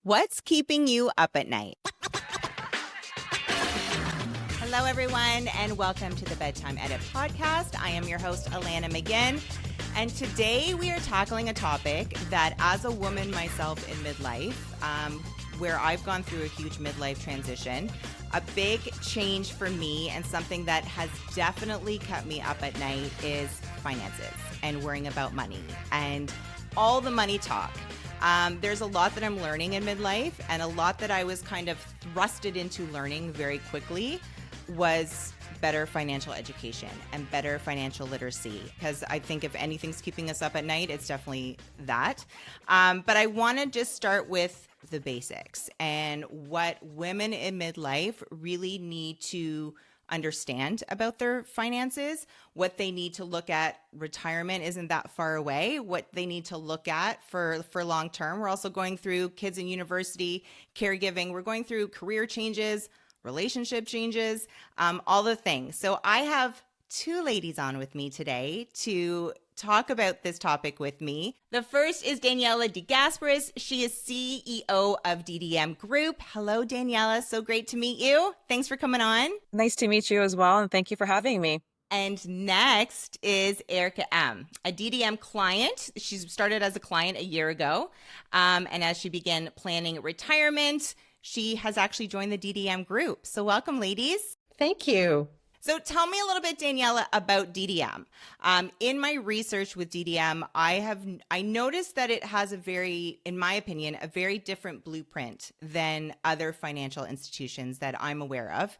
What's keeping you up at night? Hello, everyone, and welcome to the Bedtime Edit podcast. I am your host, Alanna McGinn, and today we are tackling a topic that, as a woman myself in midlife, where I've gone through a huge midlife transition, a big change for me and something that has definitely kept me up at night is finances and worrying about money and all the money talk. There's a lot that I'm learning in midlife, and a lot that I was kind of thrusted into learning very quickly was better financial education and better financial literacy, because I think if anything's keeping us up at night, it's definitely that. But I want to just start with the basics and what women in midlife really need to understand about their finances, what they need to look at. Retirement isn't that far away, what they need to look at for long term. We're also going through kids in university, caregiving. We're going through career changes, relationship changes, all the things. So I have two ladies on with me today to talk about this topic with me. The first is Daniela Degasperis. She is CEO of DDM Group. Hello, Daniela. So great to meet you. Thanks for coming on. Nice to meet you as well, and thank you for having me. And next is Erica M., a DDM client. She started as a client a year ago. And as she began planning retirement, she has actually joined the DDM Group. So welcome, ladies. Thank you. So tell me a little bit, Daniela, about DDM. In my research with DDM, I noticed that it has in my opinion, a very different blueprint than other financial institutions that I'm aware of.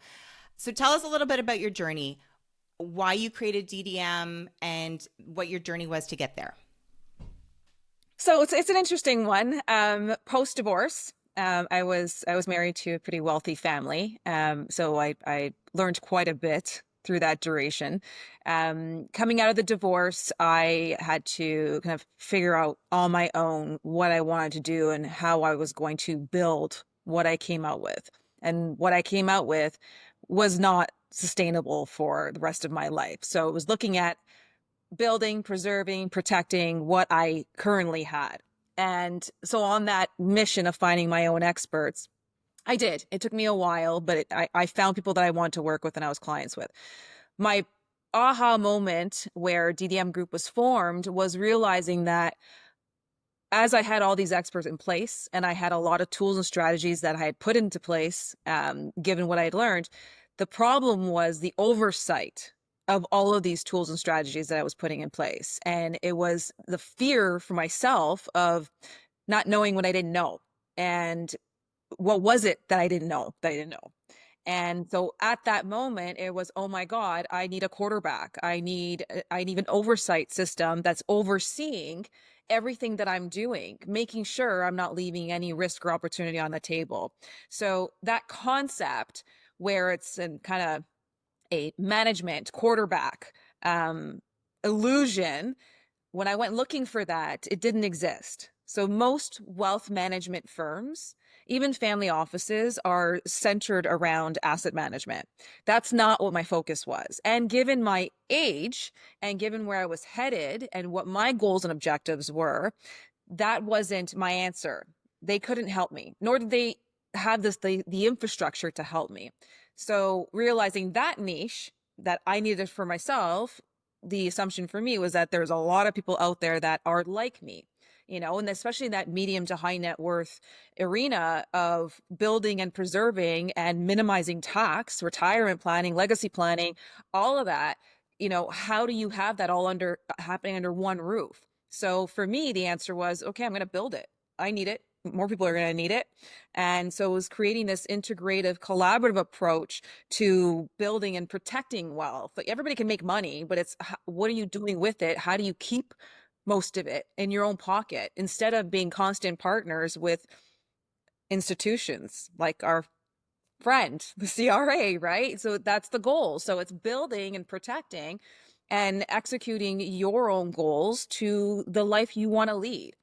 So tell us a little bit about your journey, why you created DDM, and what your journey was to get there. So it's an interesting one. Post-divorce, I was married to a pretty wealthy family, so I learned quite a bit through that duration. Coming out of the divorce, I had to kind of figure out on my own what I wanted to do and how I was going to build what I came out with. And what I came out with was not sustainable for the rest of my life. So it was looking at building, preserving, protecting what I currently had. And so on that mission of finding my own experts, I did. It took me a while, but I found people that I wanted to work with and I was clients with. My aha moment where DDM Group was formed was realizing that as I had all these experts in place and I had a lot of tools and strategies that I had put into place, given what I had learned, the problem was the oversight of all of these tools and strategies that I was putting in place. And it was the fear for myself of not knowing what I didn't know. And what was it that I didn't know And so at that moment, it was, oh my God, I need a quarterback. I need an oversight system that's overseeing everything that I'm doing, making sure I'm not leaving any risk or opportunity on the table. So that concept where it's kind of a management quarterback illusion, when I went looking for that, it didn't exist. So most wealth management firms, even family offices, are centered around asset management. That's not what my focus was. And given my age and given where I was headed and what my goals and objectives were, that wasn't my answer. They couldn't help me, nor did they have the infrastructure to help me. So realizing that niche that I needed for myself, the assumption for me was that there's a lot of people out there that are like me, and especially in that medium to high net worth arena of building and preserving and minimizing tax, retirement planning, legacy planning, all of that, how do you have that all happening under one roof? So for me, the answer was, okay, I'm going to build it. I need it. More people are going to need it. And so it was creating this integrative, collaborative approach to building and protecting wealth. Like everybody can make money, but it's what are you doing with it? How do you keep most of it in your own pocket instead of being constant partners with institutions like our friend, the CRA, right? So that's the goal. So it's building and protecting and executing your own goals to the life you want to lead.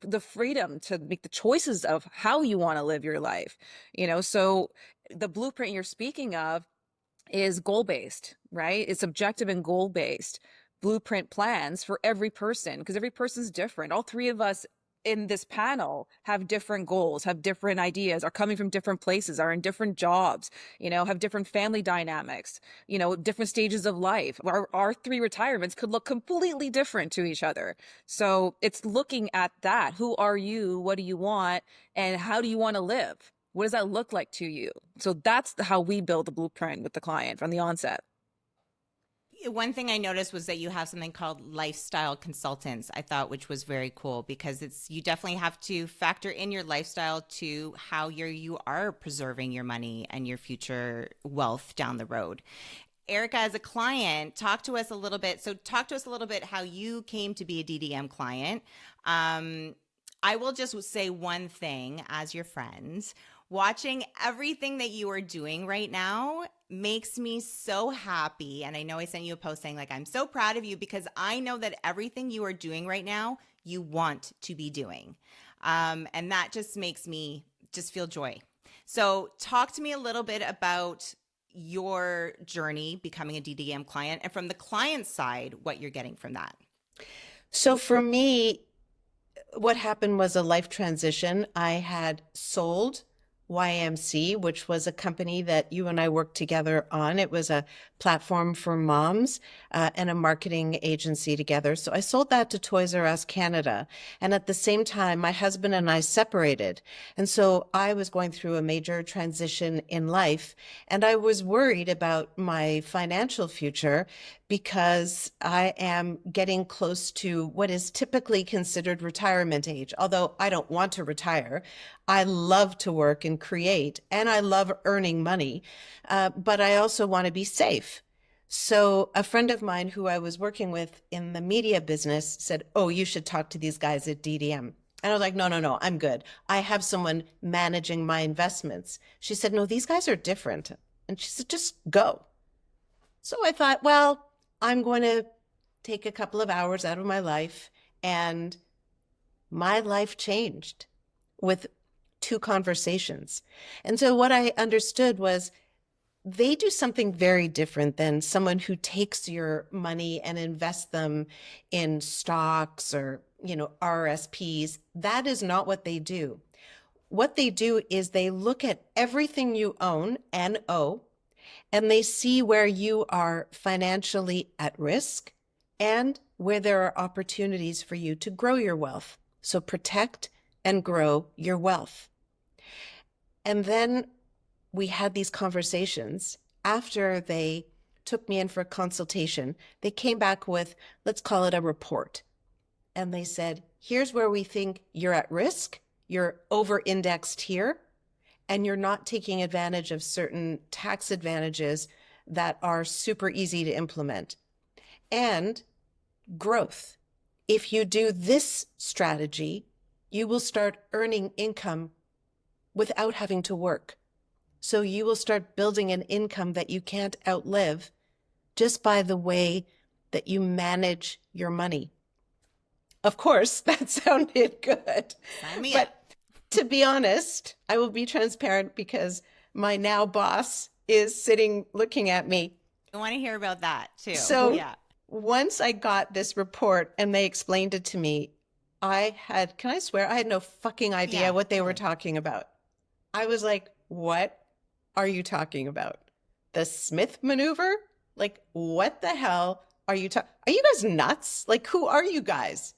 The freedom to make the choices of how you want to live your life, so the blueprint you're speaking of is goal-based, right? It's objective and goal-based blueprint plans for every person, because every person's different. All three of us in this panel have different goals, have different ideas, are coming from different places, are in different jobs, have different family dynamics, different stages of life. Our three retirements could look completely different to each other. So it's looking at that. Who are you? What do you want? And how do you want to live? What does that look like to you? So that's how we build the blueprint with the client from the onset. One thing I noticed was that you have something called lifestyle consultants, I thought, which was very cool, because you definitely have to factor in your lifestyle to how you are preserving your money and your future wealth down the road. Erica, as a client, talk to us a little bit. So talk to us a little bit how you came to be a DDM client. I will just say one thing as your friend. Watching everything that you are doing right now makes me so happy. And I know I sent you a post saying, like, I'm so proud of you, because I know that everything you are doing right now, you want to be doing. And that just makes me just feel joy. So talk to me a little bit about your journey becoming a DDM client, and from the client side, what you're getting from that. So for me, what happened was a life transition. I had sold YMC, which was a company that you and I worked together on. It was a platform for moms and a marketing agency together. So I sold that to Toys R Us Canada. And at the same time, my husband and I separated. And so I was going through a major transition in life. And I was worried about my financial future, because I am getting close to what is typically considered retirement age. Although I don't want to retire, I love to work and create, and I love earning money, but I also want to be safe. So a friend of mine who I was working with in the media business said, "Oh, you should talk to these guys at DDM." And I was like, no, I'm good. I have someone managing my investments. She said, "No, these guys are different." And she said, "Just go." So I thought, well, I'm going to take a couple of hours out of my life. And my life changed with 2 conversations. And so what I understood was they do something very different than someone who takes your money and invests them in stocks or, RSPs. That is not what they do. What they do is they look at everything you own and owe, and they see where you are financially at risk and where there are opportunities for you to grow your wealth. So protect and grow your wealth. And then we had these conversations. After they took me in for a consultation, they came back with, let's call it a report. And they said, here's where we think you're at risk. You're over-indexed here, and you're not taking advantage of certain tax advantages that are super easy to implement. And growth. If you do this strategy, you will start earning income without having to work. So you will start building an income that you can't outlive just by the way that you manage your money. Of course, that sounded good. Sign me but up. To be honest, I will be transparent, because my now boss is sitting looking at me. I want to hear about that too. So yeah. Once I got this report and they explained it to me, can I swear, I had no fucking idea what they were talking about. I was like, what are you talking about? The Smith maneuver? Like, what the hell are you talking? Are you guys nuts? Like, who are you guys?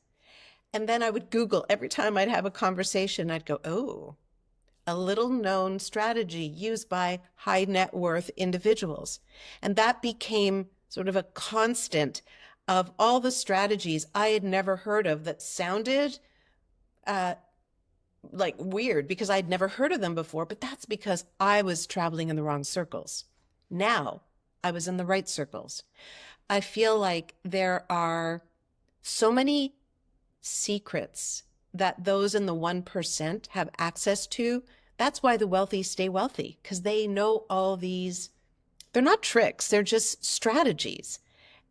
And then I would Google every time I'd have a conversation. I'd go, oh, a little known strategy used by high net worth individuals. And that became sort of a constant of all the strategies I had never heard of that sounded like weird, because I'd never heard of them before. But that's because I was traveling in the wrong circles. Now I was in the right circles. I feel like there are so many secrets that those in the 1% have access to. That's why the wealthy stay wealthy, because they know all these. They're not tricks, they're just strategies.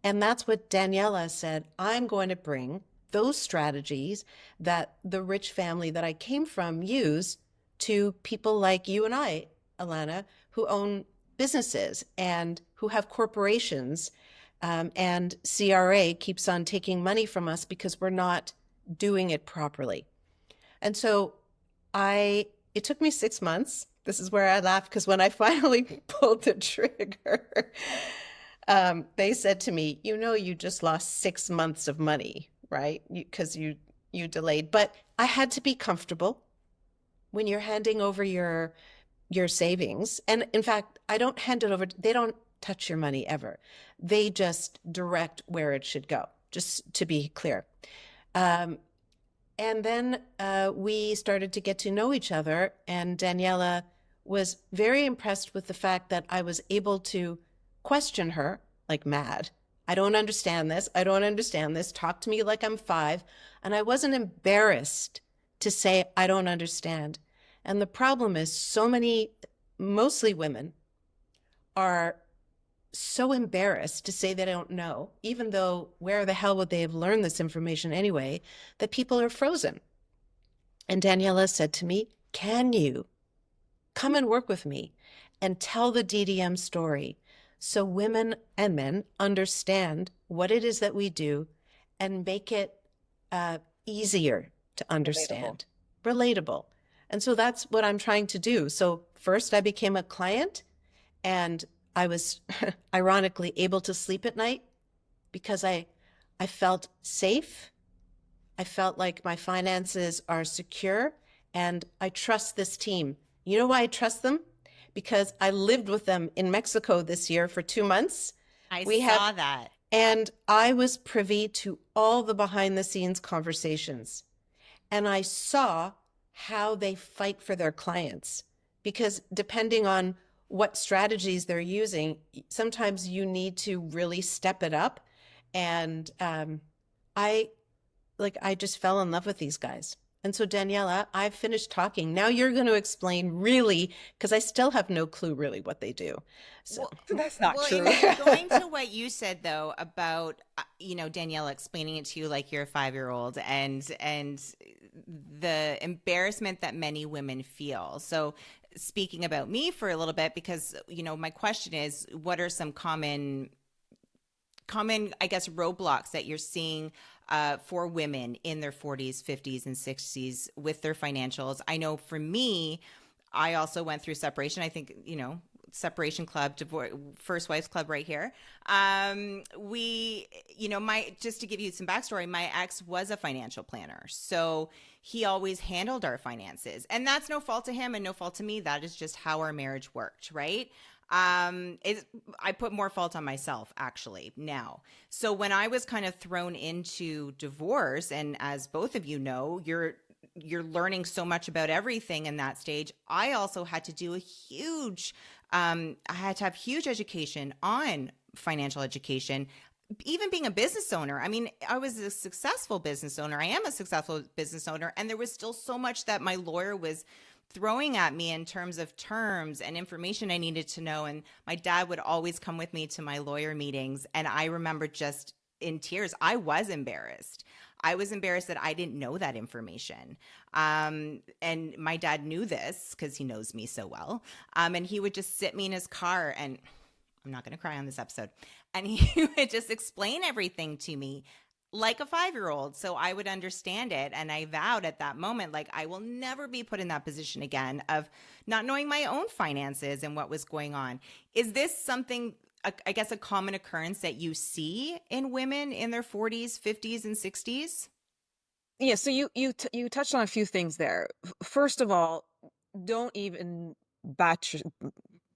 And that's what Daniela said. I'm going to bring those strategies that the rich family that I came from use to people like you and I, Alanna, who own businesses and who have corporations. And CRA keeps on taking money from us because we're not doing it properly. And so it took me 6 months. This is where I laugh because when I finally pulled the trigger, they said to me, you just lost 6 months of money, right? Because you delayed. But I had to be comfortable when you're handing over your savings. And in fact, I don't hand it over. They don't touch your money ever. They just direct where it should go, just to be clear. And then we started to get to know each other, and Daniela was very impressed with the fact that I was able to question her like mad. I don't understand this. I don't understand this. Talk to me like I'm 5. And I wasn't embarrassed to say, I don't understand. And the problem is so many, mostly women, are so embarrassed to say they don't know, even though where the hell would they have learned this information anyway, that people are frozen. And Daniela said to me, can you come and work with me and tell the DDM story so women and men understand what it is that we do and make it easier to understand, relatable. And so that's what I'm trying to do. So first I became a client, and I was ironically able to sleep at night because I felt safe. I felt like my finances are secure, and I trust this team. You know why I trust them? Because I lived with them in Mexico this year for 2 months. I saw that. And I was privy to all the behind the scenes conversations. And I saw how they fight for their clients, because depending on what strategies they're using, sometimes you need to really step it up. And I just fell in love with these guys. And so Daniela, I've finished talking. Now you're going to explain really, because I still have no clue really what they do. So Well, That's not true. Going to what you said though about Daniela explaining it to you like you're a 5-year-old, and the embarrassment that many women feel. So speaking about me for a little bit, because my question is, what are some common I guess roadblocks that you're seeing for women in their 40s, 50s, and 60s with their financials? I know for me, I also went through separation. I think, separation club, divorce, first wives club right here. Just to give you some backstory, my ex was a financial planner. So he always handled our finances, and that's no fault to him and no fault to me. That is just how our marriage worked. Right. I put more fault on myself actually now. So when I was kind of thrown into divorce, and as both of you know, you're learning so much about everything in that stage. I also had to do I had to have huge education on financial education, even being a business owner. I mean, I was a successful business owner. I am a successful business owner. And there was still so much that my lawyer was throwing at me in terms of terms and information I needed to know. And my dad would always come with me to my lawyer meetings. And I remember just in tears, I was embarrassed. I was embarrassed that I didn't know that information. And my dad knew this because he knows me so well. And he would just sit me in his car, and I'm not going to cry on this episode. And he would just explain everything to me like a 5-year-old. So I would understand it. And I vowed at that moment, like, I will never be put in that position again of not knowing my own finances and what was going on. Is this something, I guess, a common occurrence that you see in women in their 40s, 50s, and 60s? Yeah, so you touched on a few things there. First of all, don't even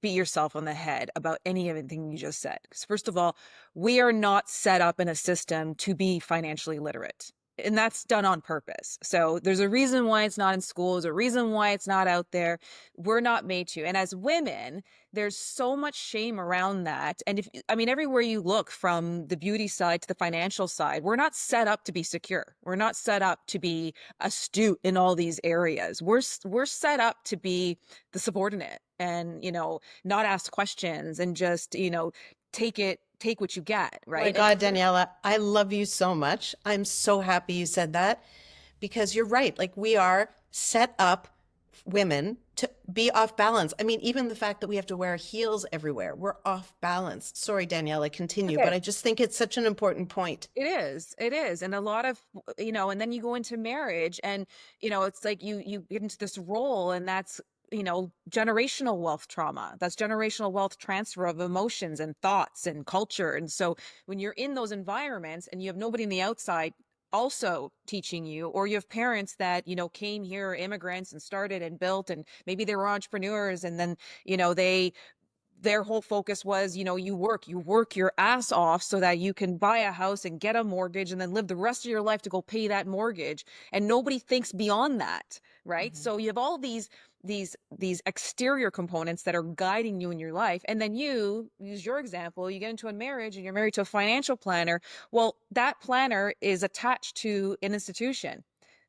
beat yourself on the head about anything you just said. Because first of all, we are not set up in a system to be financially literate. And that's done on purpose. So there's a reason why it's not in schools, a reason why it's not out there. We're not made to. And as women, there's so much shame around that. And everywhere you look, from the beauty side to the financial side, we're not set up to be secure. We're not set up to be astute in all these areas. We're set up to be the subordinate and, not ask questions and just, take what you get, right? Oh my God, Daniela, I love you so much. I'm so happy you said that, because you're right. Like, we are set up women to be off balance. I mean, even the fact that we have to wear heels everywhere, we're off balance. Sorry, Daniela, continue, Okay. but I just think it's such an important point. It is. And a lot of, and then you go into marriage and, it's like you get into this role and that's, generational wealth trauma. That's generational wealth transfer of emotions and thoughts and culture. And so when you're in those environments and you have nobody on the outside also teaching you, or you have parents that, came here, immigrants, and started and built, and maybe they were entrepreneurs and then, their whole focus was, you work your ass off so that you can buy a house and get a mortgage and then live the rest of your life to go pay that mortgage. And nobody thinks beyond that, right? Mm-hmm. So you have all these exterior components that are guiding you in your life. And then you use your example, you get into a marriage and you're married to a financial planner. Well, that planner is attached to an institution.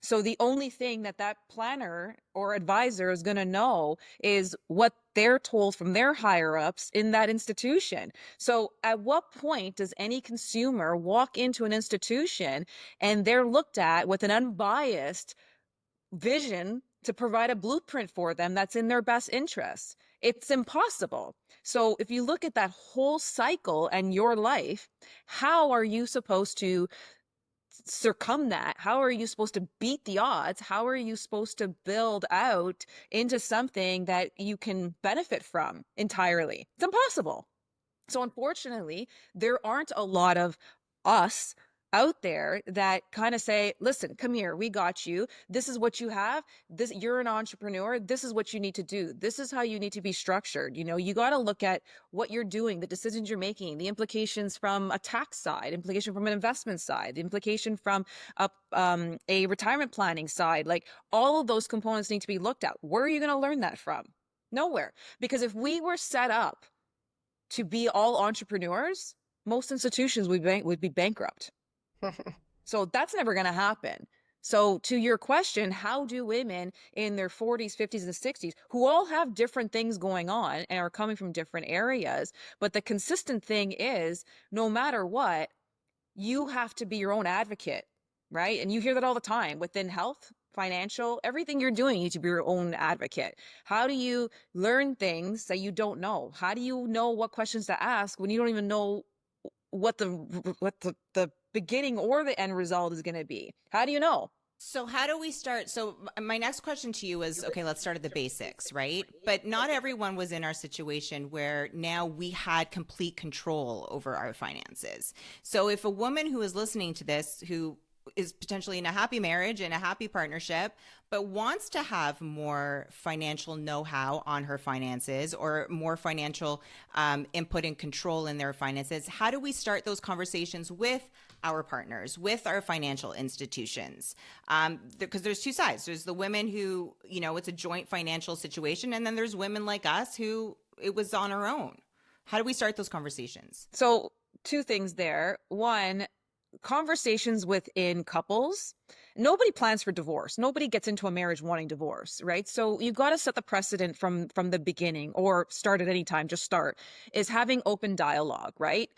So the only thing that planner or advisor is going to know is what they're told from their higher ups in that institution. So at what point does any consumer walk into an institution and they're looked at with an unbiased vision to provide a blueprint for them that's in their best interests? It's impossible. So if you look at that whole cycle and your life, how are you supposed to circum that? How are you supposed to beat the odds? How are you supposed to build out into something that you can benefit from entirely? It's impossible. So unfortunately, there aren't a lot of us out there that kind of say, listen, come here, we got you. This is what you have. You're an entrepreneur. This is what you need to do. This is how you need to be structured. You got to look at what you're doing, the decisions you're making, the implications from a tax side, implication from an investment side, the implication from a retirement planning side. Like all of those components need to be looked at. Where are you going to learn that from? Nowhere. Because if we were set up to be all entrepreneurs, most institutions would be bankrupt. So that's never going to happen. So to your question, how do women in their 40s, 50s, and 60s, who all have different things going on and are coming from different areas, but the consistent thing is, no matter what, you have to be your own advocate, right? And you hear that all the time within health, financial, everything you're doing, you need to be your own advocate. How do you learn things that you don't know? How do you know what questions to ask when you don't even know what the beginning or the end result is going to be? How do you know? So how do we start? So my next question to you is, okay, let's start at the basics, right? But not everyone was in our situation where now we had complete control over our finances. So if a woman who is listening to this, who is potentially in a happy marriage and a happy partnership, but wants to have more financial know-how on her finances or more financial input and control in their finances, how do we start those conversations with our partners, with our financial institutions? Because there's two sides. There's the women who, it's a joint financial situation, and then there's women like us who it was on our own. How do we start those conversations? So two things there. One, conversations within couples. Nobody plans for divorce. Nobody gets into a marriage wanting divorce, right? So you've got to set the precedent from the beginning, or start at any time. Just start is having open dialogue, right?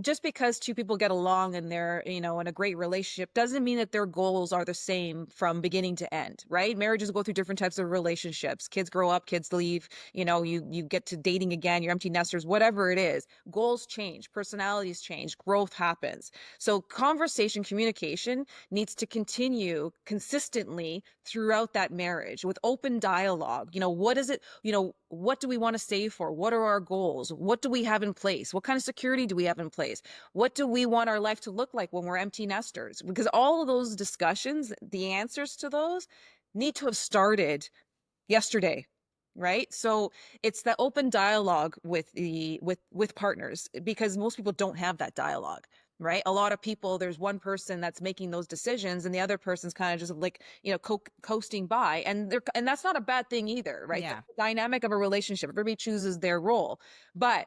Just because two people get along and they're, in a great relationship doesn't mean that their goals are the same from beginning to end, right? Marriages go through different types of relationships. Kids grow up, kids leave, you get to dating again, you're empty nesters, whatever it is. Goals change, personalities change, growth happens. So conversation, communication needs to continue consistently throughout that marriage with open dialogue. What is it, what do we want to save for? What are our goals? What do we have in place? What kind of security do we have in place? What do we want our life to look like when we're empty nesters? Because all of those discussions, the answers to those need to have started yesterday, right? So it's the open dialogue with partners, because most people don't have that dialogue. Right. A lot of people, there's one person that's making those decisions and the other person's kind of just like, coasting by, and that's not a bad thing either. Right. Yeah. The dynamic of a relationship, everybody chooses their role, but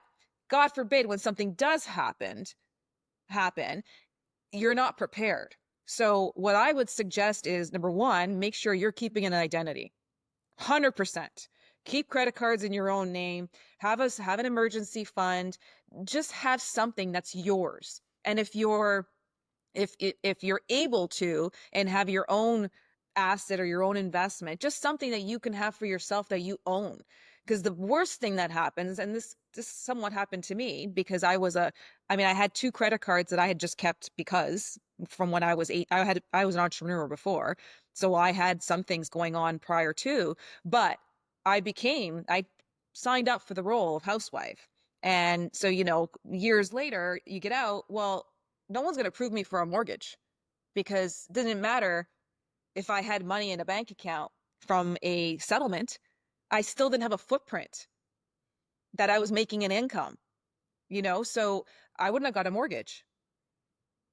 God forbid, when something does happen, you're not prepared. So what I would suggest is, number one, make sure you're keeping an identity. 100%. Keep credit cards in your own name. Have an emergency fund. Just have something that's yours. And if you're able to and have your own asset or your own investment, just something that you can have for yourself that you own. Because the worst thing that happens, and this somewhat happened to me because I had 2 credit cards that I had just kept because from when I was 8, I was an entrepreneur before. So I had some things going on prior to, but I signed up for the role of housewife. And so, years later, you get out, well, no one's going to approve me for a mortgage because it didn't matter if I had money in a bank account from a settlement. I still didn't have a footprint that I was making an income, so I wouldn't have got a mortgage.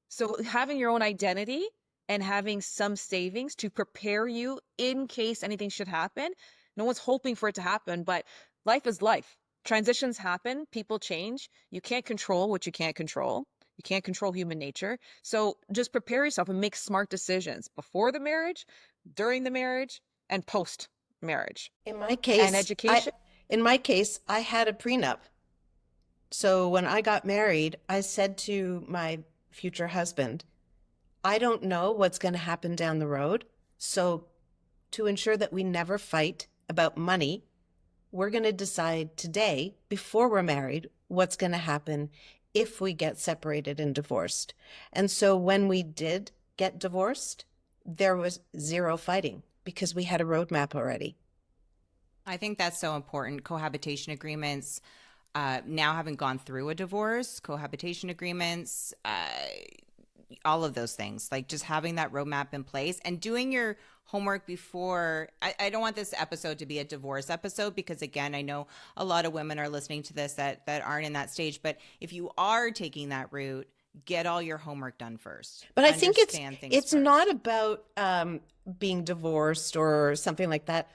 So having your own identity and having some savings to prepare you in case anything should happen. No one's hoping for it to happen, but life is life. Transitions happen, people change. You can't control what you can't control. You can't control human nature. So just prepare yourself and make smart decisions before the marriage, during the marriage, and post marriage. In my And case, education. I had a prenup. So when I got married, I said to my future husband, I don't know what's going to happen down the road. So to ensure that we never fight about money, we're going to decide today, before we're married, what's going to happen if we get separated and divorced. And so when we did get divorced, there was zero fighting because we had a roadmap already. I think that's so important. Cohabitation agreements, now having gone through a divorce, cohabitation agreements, all of those things, like just having that roadmap in place and doing your homework before. I don't want this episode to be a divorce episode because, again, I know a lot of women are listening to this that aren't in that stage. But if you are taking that route, get all your homework done first. But I think it's first. not about being divorced or something like that.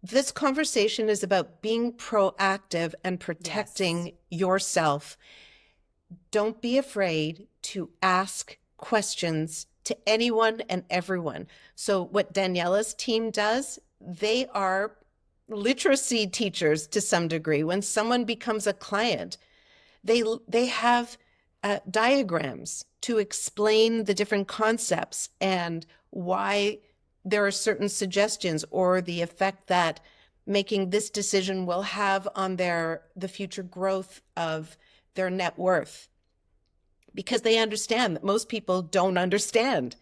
This conversation is about being proactive and protecting yourself. Don't be afraid to ask questions to anyone and everyone. So what Daniela's team does, they are literacy teachers to some degree. When someone becomes a client, they have diagrams to explain the different concepts and why there are certain suggestions or the effect that making this decision will have on the future growth of their net worth, because they understand that most people don't understand.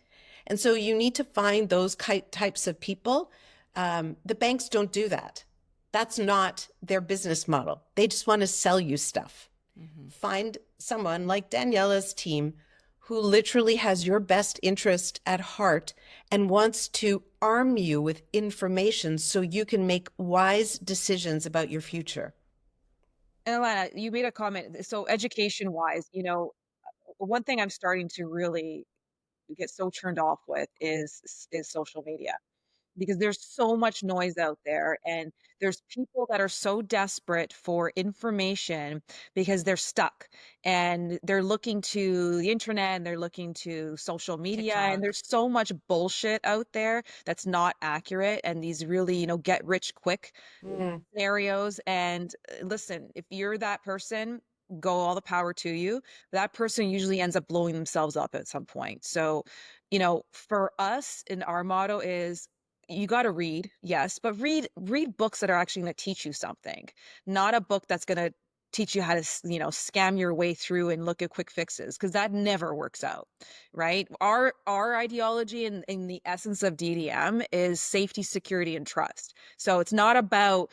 And so you need to find those types of people. The banks don't do that. That's not their business model. They just want to sell you stuff. Mm-hmm. Find someone like Daniela's team who literally has your best interest at heart and wants to arm you with information so you can make wise decisions about your future. And Alanna, you made a comment. So education wise, one thing I'm starting to really get so turned off with is social media, because there's so much noise out there and there's people that are so desperate for information because they're stuck and they're looking to the internet and they're looking to social media, TikTok. And there's so much bullshit out there that's not accurate, and these really, get rich quick scenarios. And listen, if you're that person, go, all the power to you. That person usually ends up blowing themselves up at some point. So, for us, and our motto is, you got to read, yes, but read books that are actually going to teach you something, not a book that's going to teach you how to, scam your way through and look at quick fixes, because that never works out, right? Our ideology in the essence of DDM is safety, security, and trust. So it's not about,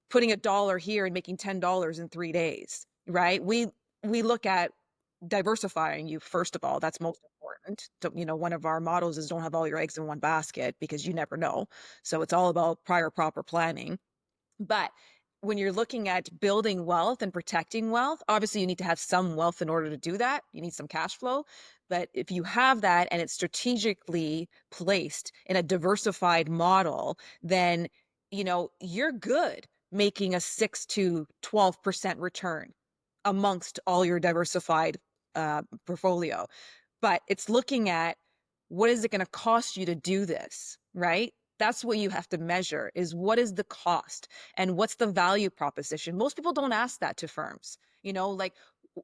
putting $1 here and making $10 in 3 days, right? We look at diversifying you, first of all. That's most important. So, one of our mottos is don't have all your eggs in one basket, because you never know. So it's all about prior proper planning. But when you're looking at building wealth and protecting wealth, obviously you need to have some wealth in order to do that. You need some cash flow. But if you have that and it's strategically placed in a diversified model, then, you're good making a 6 to 12% return amongst all your diversified portfolio. But it's looking at, what is it going to cost you to do this, right? That's what you have to measure, is what is the cost and what's the value proposition. Most people don't ask that to firms, like,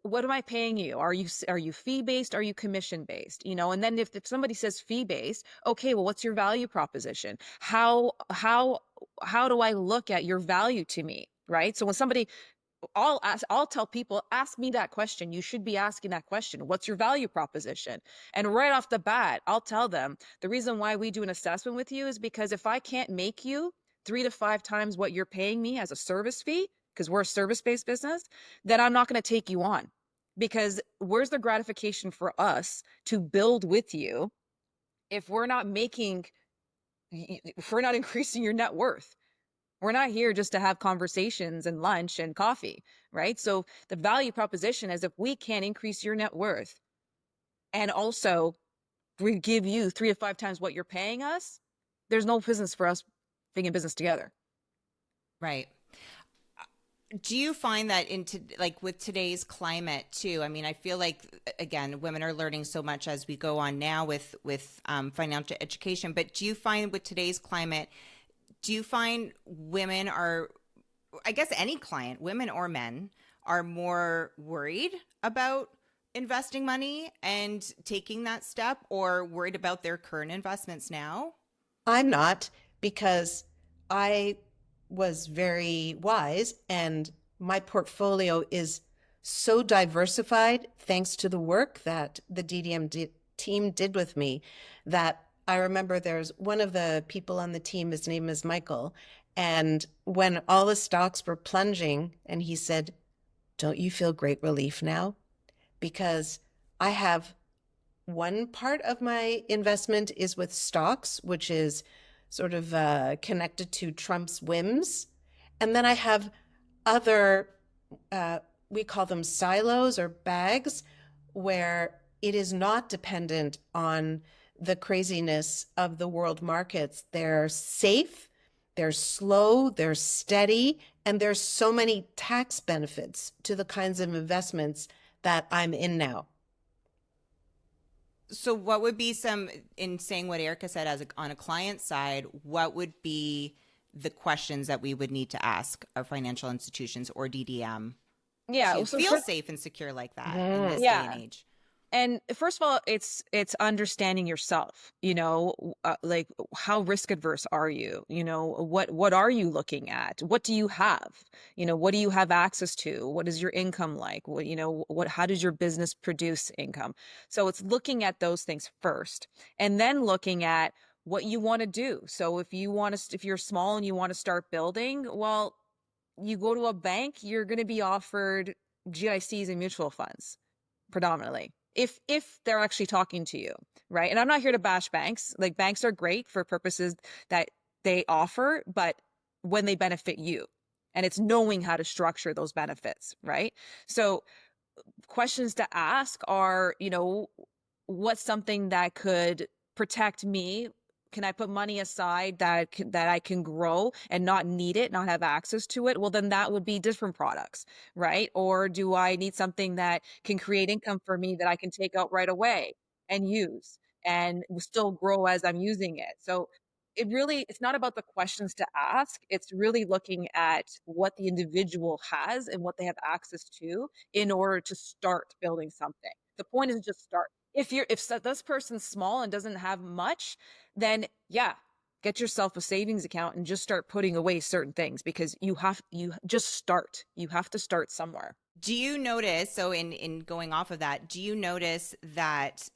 what am I paying you? Are you fee based? Are you commission based? And then if somebody says fee based, okay, well, what's your value proposition? How do I look at your value to me? Right. So when somebody, I'll tell people, ask me that question. You should be asking that question. What's your value proposition? And right off the bat, I'll tell them the reason why we do an assessment with you is because if I can't make you 3 to 5 times what you're paying me as a service fee, because we're a service-based business, then I'm not going to take you on. Because where's the gratification for us to build with you if we're not increasing your net worth? We're not here just to have conversations and lunch and coffee, right? So the value proposition is if we can't increase your net worth and also we give you 3 to 5 times what you're paying us, there's no business for us being in business together. Right. Do you find that with today's climate too? I mean, I feel like, again, women are learning so much as we go on now with financial education, but do you find with today's climate, do you find women are, I guess any client, women or men, are more worried about investing money and taking that step, or worried about their current investments now? I'm not, because I was very wise and my portfolio is so diversified thanks to the work that the DDM team did with me, that I remember there's one of the people on the team, his name is Michael, and when all the stocks were plunging and he said, "Don't you feel great relief now?" Because I have one part of my investment is with stocks, which is sort of connected to Trump's whims. And then I have other, we call them silos or bags, where it is not dependent on the craziness of the world markets. They're safe, they're slow, they're steady, and there's so many tax benefits to the kinds of investments that I'm in now. So what would be in saying what Erica said, on a client side, what would be the questions that we would need to ask our financial institutions or DDM to feel safe and secure like that in this day and age? And first of all, it's understanding yourself, like how risk adverse are you? What are you looking at? What do you have? What do you have access to? What is your income like? How does your business produce income? So it's looking at those things first, and then looking at what you want to do. So if you're small and you want to start building, well, you go to a bank, you're going to be offered GICs and mutual funds predominantly, if they're actually talking to you, right? And I'm not here to bash banks. Like, banks are great for purposes that they offer, but when they benefit you, and it's knowing how to structure those benefits, right? So questions to ask are, what's something that could protect me? Can I put money aside that I can grow and not need it, not have access to it? Well, then that would be different products, right? Or do I need something that can create income for me that I can take out right away and use and still grow as I'm using it? So it's not about the questions to ask. It's really looking at what the individual has and what they have access to in order to start building something. The point is just start. If this person's small and doesn't have much, then get yourself a savings account and just start putting away certain things, because you just start. You have to start somewhere. Do you notice, so in going off of that, do you notice that,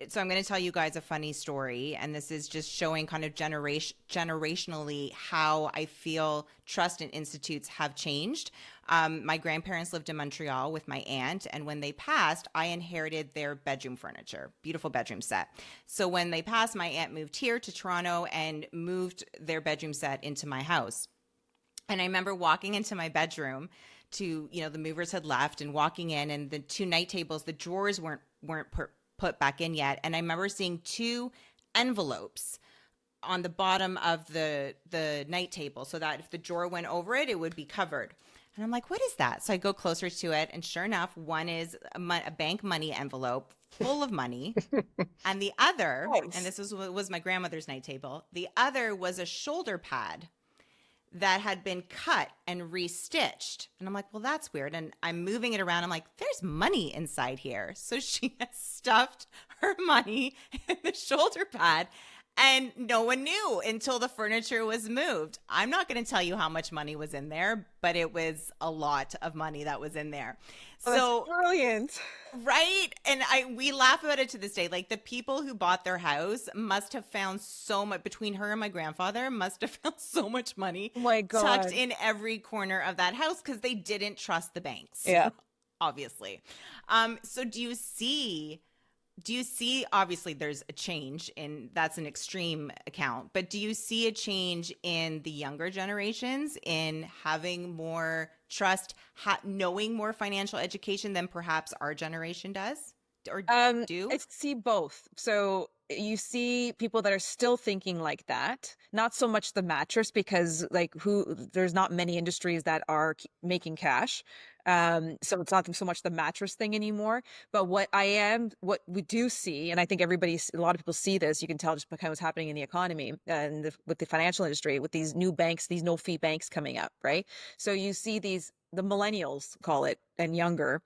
so I'm going to tell you guys a funny story, and this is just showing kind of generationally how I feel trust in institutes have changed. My grandparents lived in Montreal with my aunt, and when they passed, I inherited their bedroom furniture, beautiful bedroom set. So when they passed, my aunt moved here to Toronto and moved their bedroom set into my house. And I remember walking into my bedroom to, the movers had left, and walking in, and the 2 night tables, the drawers weren't put back in yet. And I remember seeing 2 envelopes on the bottom of the night table, so that if the drawer went over it, it would be covered. And I'm like, what is that? So I go closer to it, and sure enough, one is a bank money envelope full of money. And the other, Nice. and this was my grandmother's night table, the other was a shoulder pad that had been cut and restitched. And I'm like, well, that's weird. And I'm moving it around. I'm like, there's money inside here. So she has stuffed her money in the shoulder pad. And no one knew until the furniture was moved. I'm not going to tell you how much money was in there, but it was a lot of money that was in there. Oh, that's brilliant. Right? And we laugh about it to this day. Like, the people who bought their house must have found so much, between her and my grandfather, must have found so much money Oh my God. tucked in every corner of that house because they didn't trust the banks. Yeah. Obviously. So do you see, obviously there's a change in, that's an extreme account, but do you see a change in the younger generations in having more trust, knowing more financial education than perhaps our generation does or do? I see both. So you see people that are still thinking like that, not so much the mattress, because there's not many industries that are making cash. So it's not so much the mattress thing anymore. But what we do see, and I think a lot of people see this, you can tell just by what's happening in the economy and with the financial industry, with these new banks, these no-fee banks coming up, right? So you see the millennials, call it, and younger,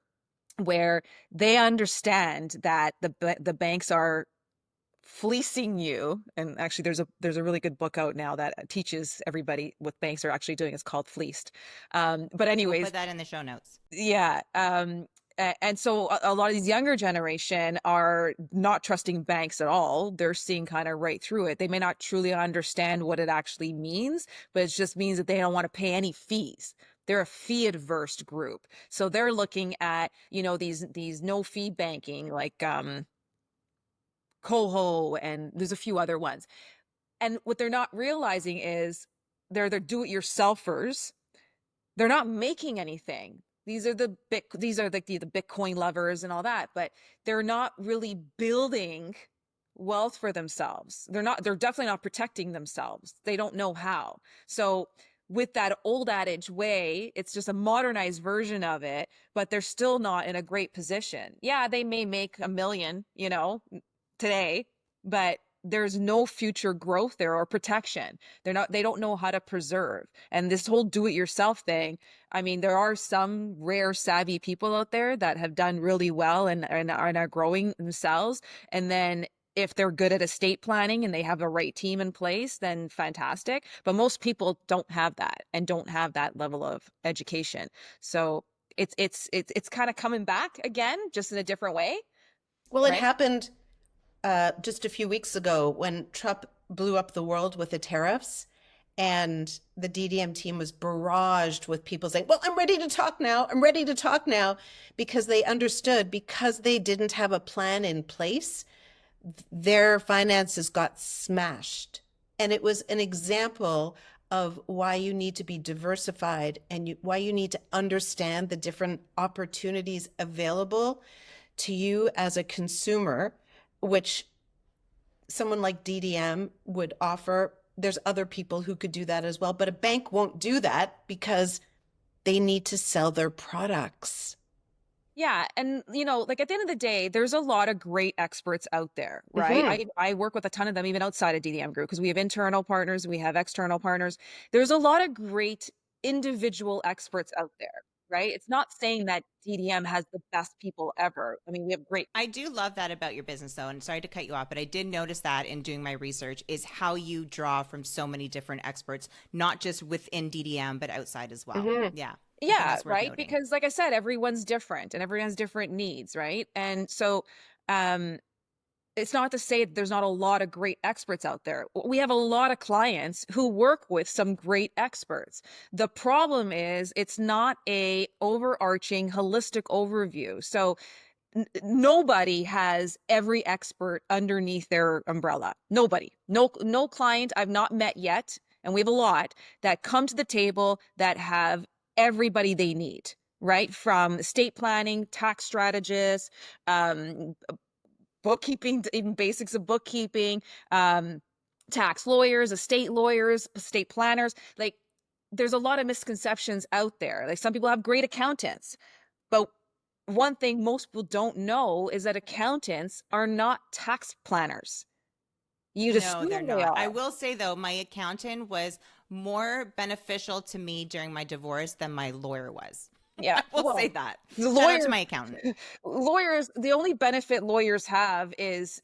where they understand that the banks are fleecing you. And actually there's a really good book out now that teaches everybody what banks are actually doing. It's called Fleeced. But anyways, we'll put that in the show notes. Yeah. And so a lot of these younger generation are not trusting banks at all. They're seeing kind of right through it. They may not truly understand what it actually means, but it just means that they don't want to pay any fees. They're a fee adverse group. So they're looking at, these no fee banking, like Coho, and there's a few other ones. And what they're not realizing is they're do-it-yourselfers. They're not making anything. These are the Bitcoin lovers and all that, but they're not really building wealth for themselves. They're definitely not protecting themselves. They don't know how. So with that old adage way, it's just a modernized version of it, but they're still not in a great position. Yeah, they may make $1 million, today, but there's no future growth there or protection. They don't know how to preserve. And this whole do-it-yourself thing, I mean, there are some rare savvy people out there that have done really well and are growing themselves. And then if they're good at estate planning and they have the right team in place, then fantastic. But most people don't have that and don't have that level of education. So it's kind of coming back again, just in a different way. Well, it right? happened just a few weeks ago when Trump blew up the world with the tariffs, and the DDM team was barraged with people saying, well, I'm ready to talk now. I'm ready to talk now, because they understood, because they didn't have a plan in place, their finances got smashed. And it was an example of why you need to be diversified and why you need to understand the different opportunities available to you as a consumer, which someone like DDM would offer. There's other people who could do that as well, but a bank won't do that because they need to sell their products. Yeah. And, at the end of the day, there's a lot of great experts out there, right? Mm-hmm. I work with a ton of them, even outside of DDM Group, because we have internal partners, we have external partners. There's a lot of great individual experts out there, right? It's not saying that DDM has the best people ever. I mean, we have great. I do love that about your business, though, and sorry to cut you off, but I did notice that in doing my research is how you draw from so many different experts, not just within DDM, but outside as well. Mm-hmm. Yeah. Yeah, right. Noting. Because like I said, everyone's different and everyone has different needs, right? And so it's not to say that there's not a lot of great experts out there. We have a lot of clients who work with some great experts. The problem is it's not a overarching holistic overview. So nobody has every expert underneath their umbrella. Nobody. No client I've not met yet, and we have a lot that come to the table that have everybody they need, right? From estate planning, tax strategists, bookkeeping, even basics of bookkeeping, tax lawyers, estate planners. Like, there's a lot of misconceptions out there. Like, some people have great accountants, but one thing most people don't know is that accountants are not tax planners. You'd No, assume they're they not. I are. will say though, my accountant was more beneficial to me during my divorce than my lawyer was. Yeah. I will say Well, that. the Shout out to lawyers, my accountant. lawyers, the only benefit lawyers have is,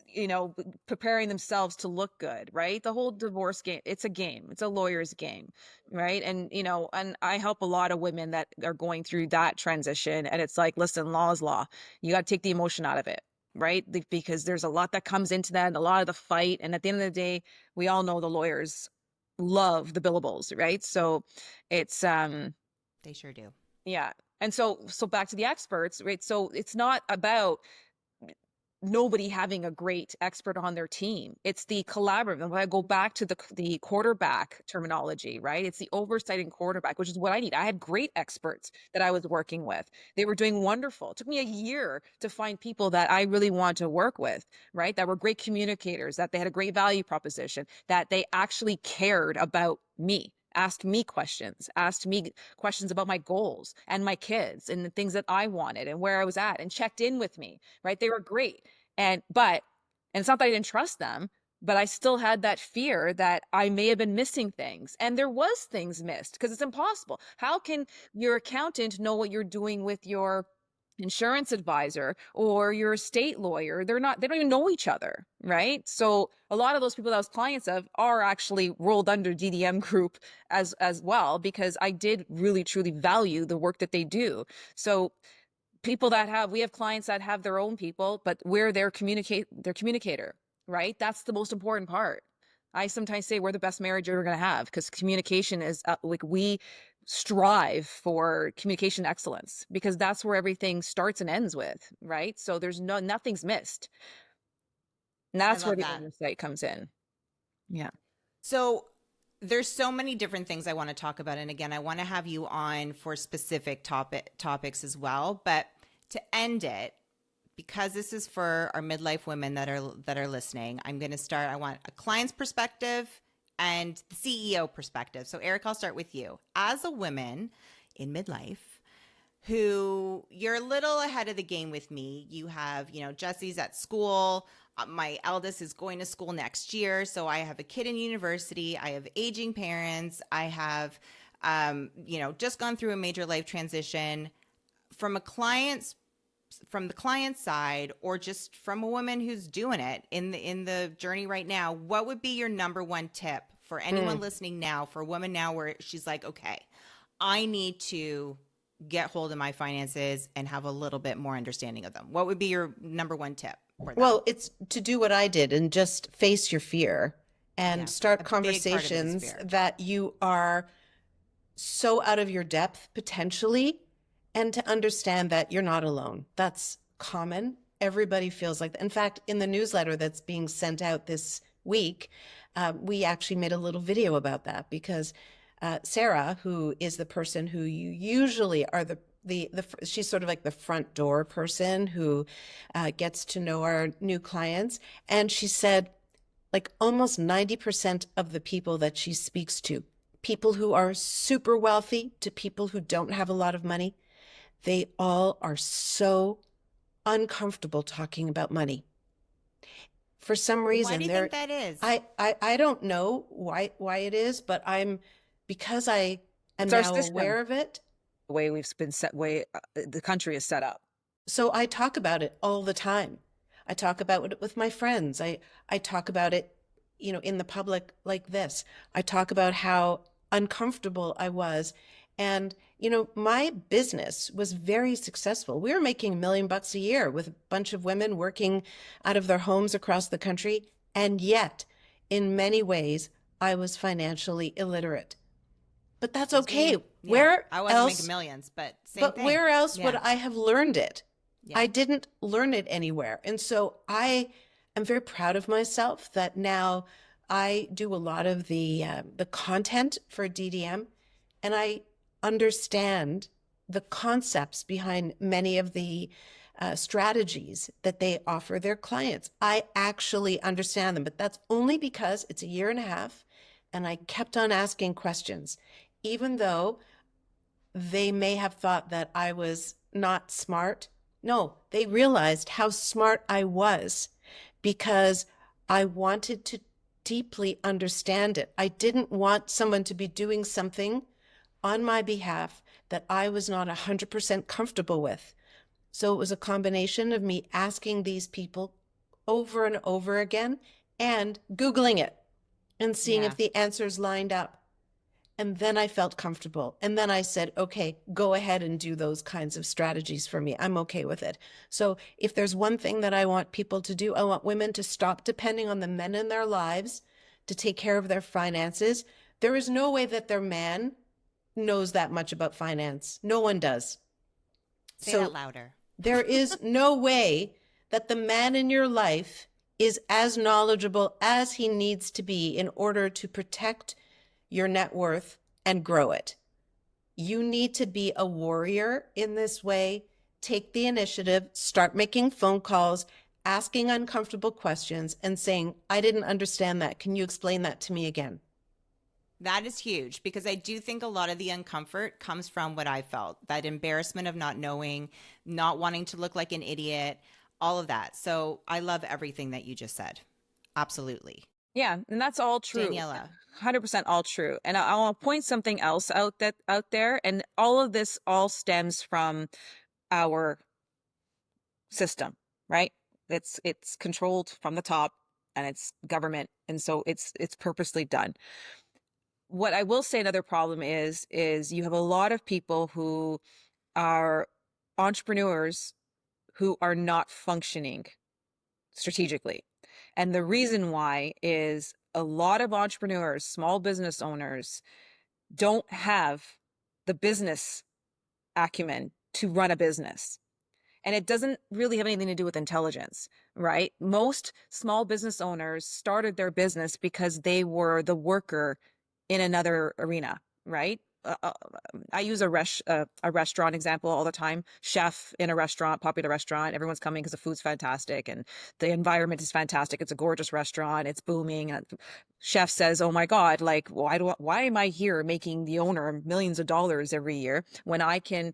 preparing themselves to look good, right? The whole divorce game, it's a game. It's a lawyer's game, right? And, and I help a lot of women that are going through that transition. And it's like, listen, law is law. You got to take the emotion out of it, right? Because there's a lot that comes into that and a lot of the fight. And at the end of the day, we all know the lawyers love the billables, right? So it's, They sure do. yeah. And so back to the experts, right? So it's not about nobody having a great expert on their team. It's the collaborative. And when I go back to the quarterback terminology, right? It's the oversight and quarterback, which is what I need. I had great experts that I was working with. They were doing wonderful. It took me a year to find people that I really wanted to work with, right? That were great communicators, that they had a great value proposition, that they actually cared about me, asked me questions about my goals and my kids and the things that I wanted and where I was at and checked in with me, right? They were great. And it's not that I didn't trust them, but I still had that fear that I may have been missing things. And there was things missed because it's impossible. How can your accountant know what you're doing with your insurance advisor or your estate lawyer? They don't even know each other, right? So a lot of those people that I was clients of are actually rolled under DDM Group as well, because I did really truly value the work that they do. So we have clients that have their own people, but we're their communicator, right? That's the most important part. I sometimes say we're the best marriage you're going to have, because communication is we strive for communication excellence, because that's where everything starts and ends with, right? So there's nothing's missed. And that's where the oversight comes in. Yeah. So there's so many different things I want to talk about. And again, I want to have you on for specific topics as well. But to end it, because this is for our midlife women that are listening, I'm going to start. I want a client's perspective and the CEO perspective. So Eric, I'll start with you. As a woman in midlife, who you're a little ahead of the game with me. You have, Jesse's at school. My eldest is going to school next year. So I have a kid in university. I have aging parents. I have, just gone through a major life transition. From the client side, or just from a woman who's doing it in the journey right now, what would be your number one tip for anyone listening now, for a woman now where she's like, okay, I need to get hold of my finances and have a little bit more understanding of them? What would be your number one tip for them? Well, it's to do what I did and just face your fear and start conversations that you are so out of your depth potentially, and to understand that you're not alone. That's common. Everybody feels like that. In fact, in the newsletter that's being sent out this week, we actually made a little video about that, because Sarah, who is the person who you usually are she's sort of like the front door person who gets to know our new clients. And she said, like, almost 90% of the people that she speaks to, people who are super wealthy to people who don't have a lot of money, they all are so uncomfortable talking about money. For some reason, why do you think that is? I don't know why it is, but because I am now aware of it. The way the country is set up. So I talk about it all the time. I talk about it with my friends. I talk about it, in the public like this. I talk about how uncomfortable I was. And, my business was very successful. We were making $1 million a year with a bunch of women working out of their homes across the country. And yet, in many ways, I was financially illiterate. But that's okay. Yeah, where I wasn't else making millions, but same thing. Where else would I have learned it? Yeah. I didn't learn it anywhere. And so I am very proud of myself that now I do a lot of the content for DDM, and I understand the concepts behind many of the strategies that they offer their clients. I actually understand them, but that's only because it's a year and a half, and I kept on asking questions, even though they may have thought that I was not smart. No, they realized how smart I was, because I wanted deeply understand it. I didn't want someone to be doing something on my behalf that I was not 100% comfortable with. So it was a combination of me asking these people over and over again and Googling it and seeing Yeah. if the answers lined up. And then I felt comfortable. And then I said, okay, go ahead and do those kinds of strategies for me. I'm okay with it. So if there's one thing that I want people to do, I want women to stop depending on the men in their lives to take care of their finances. There is no way that their man knows that much about finance. No one does. Say So that louder. there is no way that the man in your life is as knowledgeable as he needs to be in order to protect your net worth and grow it. You need to be a warrior in this way. Take the initiative, start making phone calls, asking uncomfortable questions, and saying, I didn't understand that. Can you explain that to me again? That is huge because I do think a lot of the uncomfort comes from what I felt, that embarrassment of not knowing, not wanting to look like an idiot, all of that. So I love everything that you just said. Absolutely. Yeah, and that's all true. Daniela. 100% all true. And I'll point something else out there, and all of this all stems from our system, right? It's controlled from the top, and it's government, and so it's purposely done. What I will say another problem is you have a lot of people who are entrepreneurs who are not functioning strategically. And the reason why is a lot of entrepreneurs, small business owners, don't have the business acumen to run a business. And it doesn't really have anything to do with intelligence, right? Most small business owners started their business because they were the worker in another arena, right? I use a restaurant example all the time. Chef in a restaurant, popular restaurant. Everyone's coming because the food's fantastic and the environment is fantastic. It's a gorgeous restaurant. It's booming. Chef says, "Oh my God, like why am I here making the owner millions of dollars every year when I can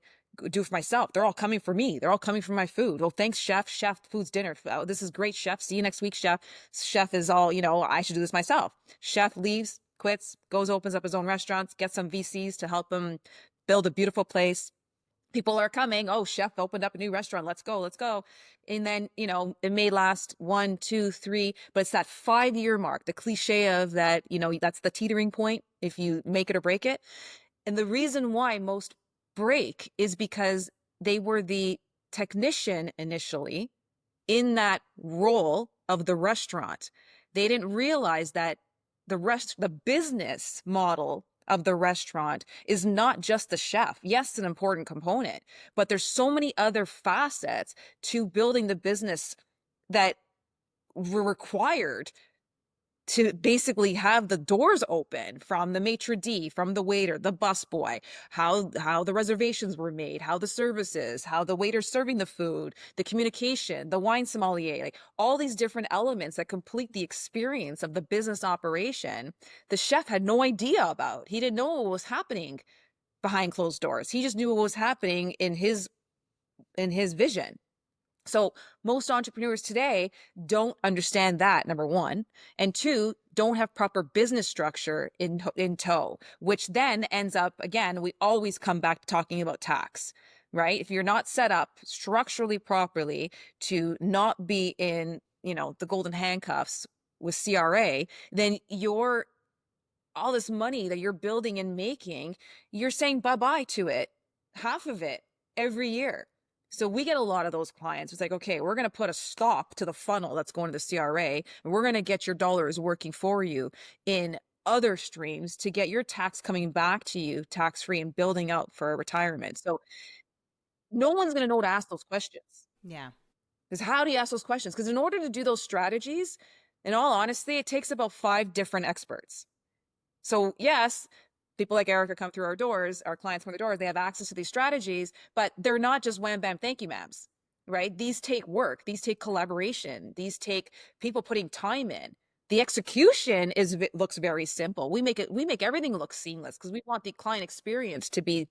do for myself? They're all coming for me. They're all coming for my food. Oh, thanks, chef. Chef, food's dinner. Oh, this is great, chef. See you next week, chef." Chef is all, I should do this myself. Chef leaves, quits, goes, opens up his own restaurants, gets some VCs to help him build a beautiful place. People are coming. Oh, chef opened up a new restaurant. Let's go, let's go. And then, it may last 1, 2, 3, but it's that 5-year mark, the cliche of that, that's the teetering point if you make it or break it. And the reason why most break is because they were the technician initially in that role of the restaurant. They didn't realize that the business model of the restaurant is not just the chef. Yes, an important component, but there's so many other facets to building the business that were required to basically have the doors open, from the maitre d', from the waiter, the busboy, how the reservations were made, how the service is, how the waiter's serving the food, the communication, the wine sommelier, like all these different elements that complete the experience of the business operation. The chef had no idea about. He didn't know what was happening behind closed doors. He just knew what was happening in his vision. So most entrepreneurs today don't understand that, number one, and two, don't have proper business structure in tow, which then ends up, again, we always come back to talking about tax, right? If you're not set up structurally properly to not be in, the golden handcuffs with CRA, then all this money that you're building and making, you're saying bye-bye to it, half of it every year. So we get a lot of those clients. It's like, okay, we're going to put a stop to the funnel that's going to the CRA, and we're going to get your dollars working for you in other streams to get your tax coming back to you tax-free and building out for retirement. So no one's going to know to ask those questions. Yeah. Because how do you ask those questions? Because in order to do those strategies, in all honesty, it takes about 5 different experts. So yes, people like Erica come through our doors, our clients come through the doors, they have access to these strategies, but they're not just wham, bam, thank you, ma'ams, right? These take work. These take collaboration. These take people putting time in. The execution looks very simple. We make everything look seamless because we want the client experience to be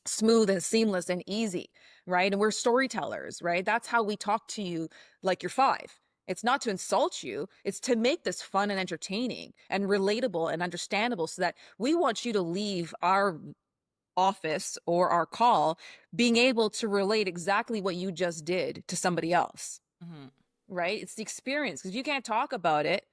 smooth and seamless and easy, right? And we're storytellers, right? That's how we talk to you like you're 5. It's not to insult you. It's to make this fun and entertaining and relatable and understandable so that we want you to leave our office or our call being able to relate exactly what you just did to somebody else. Mhm. Right? It's the experience. Because if you can't talk about it,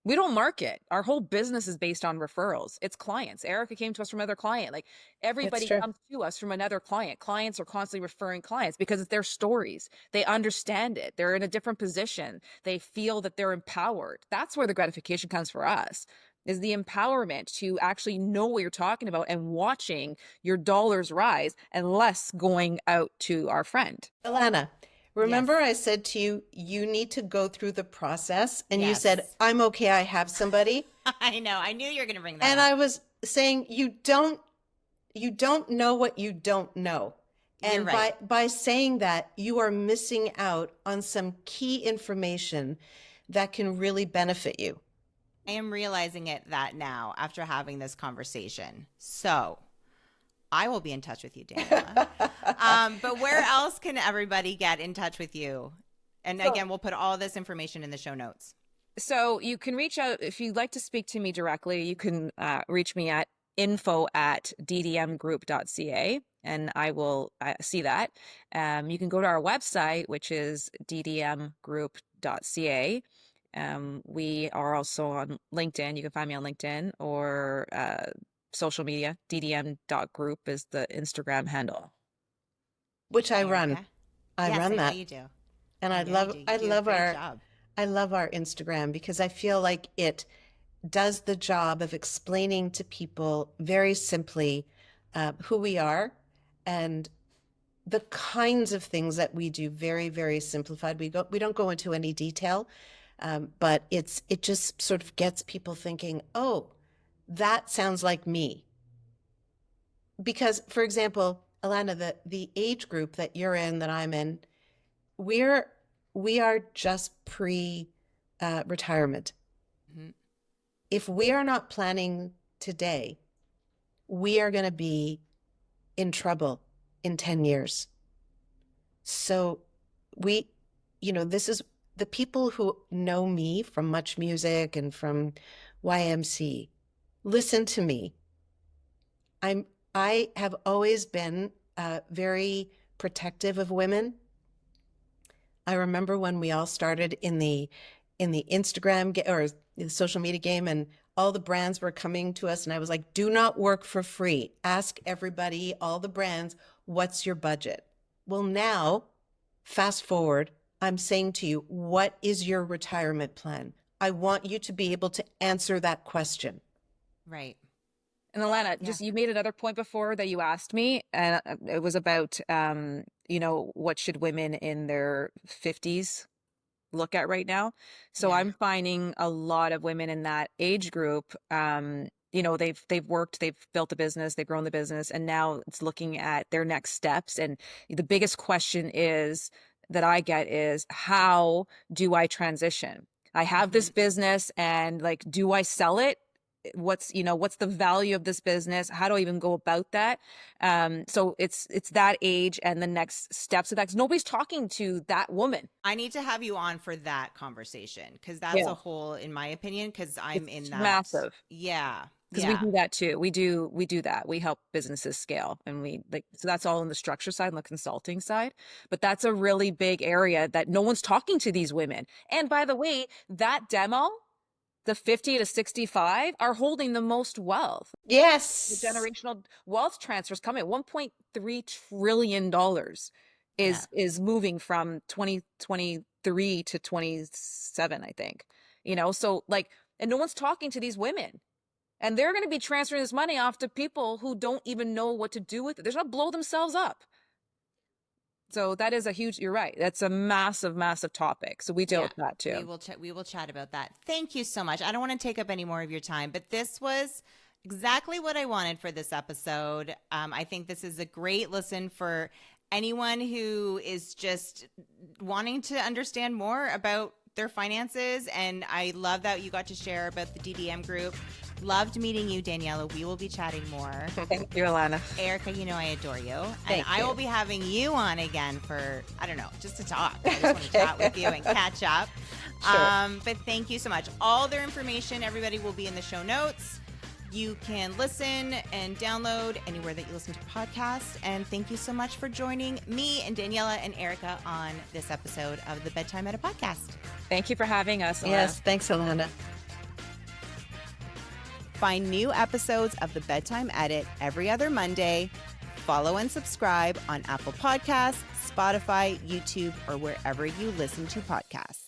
we don't market. Our whole business is based on referrals. It's clients. Erica came to us from another client. Like everybody true. comes to us from another client. Clients are constantly referring clients because it's their stories. They understand it. They're in a different position. They feel that they're empowered. That's where the gratification comes for us, is the empowerment to actually know what you're talking about and watching your dollars rise and less going out to our friend. Alanna, remember Yes. I said to you, you need to go through the process, and you said, Yes. I'm okay, I have somebody. I know. I knew you were going to bring that And up. I was saying, you don't know what you don't know. You're And right. by saying that, you are missing out on some key information that can really benefit you. I am realizing that now after having this conversation. So I will be in touch with you, Daniela. But where else can everybody get in touch with you? And again, we'll put all this information in the show notes. So you can reach out if you'd like to speak to me directly. You can reach me at info@ddmgroup.ca, and I will see that. You can go to our website, which is ddmgroup.ca. We are also on LinkedIn. You can find me on LinkedIn or social media. ddm.group is the Instagram handle. Which I run. Erica? I Yes, run I know that. you do. And I I know love you do. You I do a love great our job. I love our Instagram because I feel like it does the job of explaining to people very simply who we are and the kinds of things that we do. Very, very simplified. We don't go into any detail, but it just sort of gets people thinking, oh, that sounds like me. Because, for example, Alanna, the age group that you're in, that I'm in, we are just pre retirement. Mhm. If we are not planning today, we are going to be in trouble in 10 years. So this is the people who know me from Much Music and from YMC. Listen to me. I have always been very protective of women. I remember when we all started in the Instagram or the social media game, and all the brands were coming to us, and I was like, do not work for free. Ask everybody, all the brands, what's your budget? Well, now, fast forward, I'm saying to you, what is your retirement plan? I want you to be able to answer that question. Right. And Alanna, Yeah. just you made another point before that you asked me, and it was about, what should women in their 50s look at right now. So Yeah. I'm finding a lot of women in that age group, they've worked, they've built a business, they've grown the business, and now it's looking at their next steps. And the biggest question that I get is, how do I transition? I have this business, and like, do I sell it? What's the value of this business? How do I even go about that? So it's that age and the next steps of that, 'cause nobody's talking to that woman. I need to have you on for that conversation because that's Yeah. a whole, in my opinion, because I'm in It's that. massive. Yeah. Because we do that too. We do that. We help businesses scale, and so that's all on the structure side and the consulting side. But that's a really big area that no one's talking to these women. And by the way, that demo, the 50 to 65 are holding the most wealth. The Yes. generational wealth transfers coming. $1.3 trillion is moving from 2023 to 27, I think. So and no one's talking to these women. And they're going to be transferring this money off to people who don't even know what to do with it. They're going to blow themselves up. So that is you're right. That's a massive, massive topic. So we deal with that too. We will chat about that. Thank you so much. I don't want to take up any more of your time, but this was exactly what I wanted for this episode. I think this is a great listen for anyone who is just wanting to understand more about their finances. And I love that you got to share about the DDM group. Loved meeting you, Daniela. We will be chatting more. Thank you, Alanna. Erica, you know I adore you. And Thank I you. will be having you on again for, I don't know, just to talk. I just want to chat with you and catch up. Sure. But thank you so much. All their information, everybody, will be in the show notes. You can listen and download anywhere that you listen to podcasts. And thank you so much for joining me and Daniela and Erica on this episode of the Bedtime Edit podcast. Thank you for having us, Alanna. Yes, thanks, Alanna. Find new episodes of the Bedtime Edit every other Monday. Follow and subscribe on Apple Podcasts, Spotify, YouTube, or wherever you listen to podcasts.